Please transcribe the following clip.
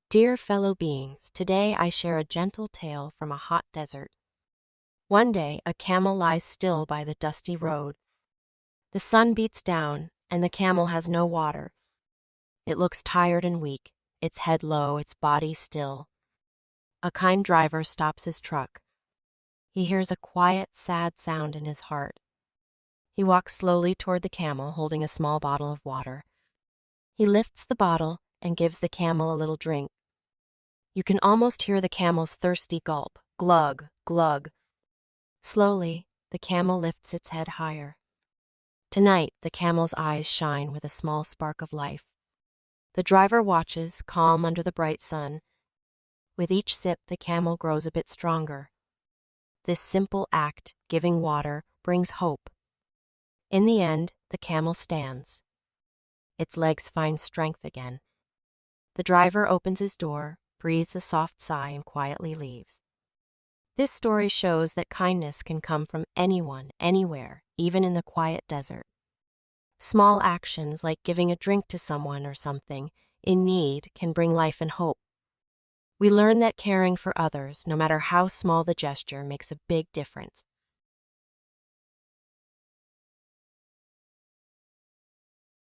Dear fellow beings, today I share a gentle tale from a hot desert. One day, a camel lies still by the dusty road. The sun beats down, and the camel has no water. It looks tired and weak, its head low, its body still. A kind driver stops his truck. He hears a quiet, sad sound in his heart. He walks slowly toward the camel, holding a small bottle of water. He lifts the bottle and gives the camel a little drink. You can almost hear the camel's thirsty gulp, glug, glug. Slowly, the camel lifts its head higher. Tonight, the camel's eyes shine with a small spark of life. The driver watches, calm under the bright sun. With each sip, the camel grows a bit stronger. This simple act, giving water, brings hope. In the end, the camel stands. Its legs find strength again. The driver opens his door, breathes a soft sigh, and quietly leaves. This story shows that kindness can come from anyone, anywhere, even in the quiet desert. Small actions like giving a drink to someone or something in need can bring life and hope. We learn that caring for others, no matter how small the gesture, makes a big difference.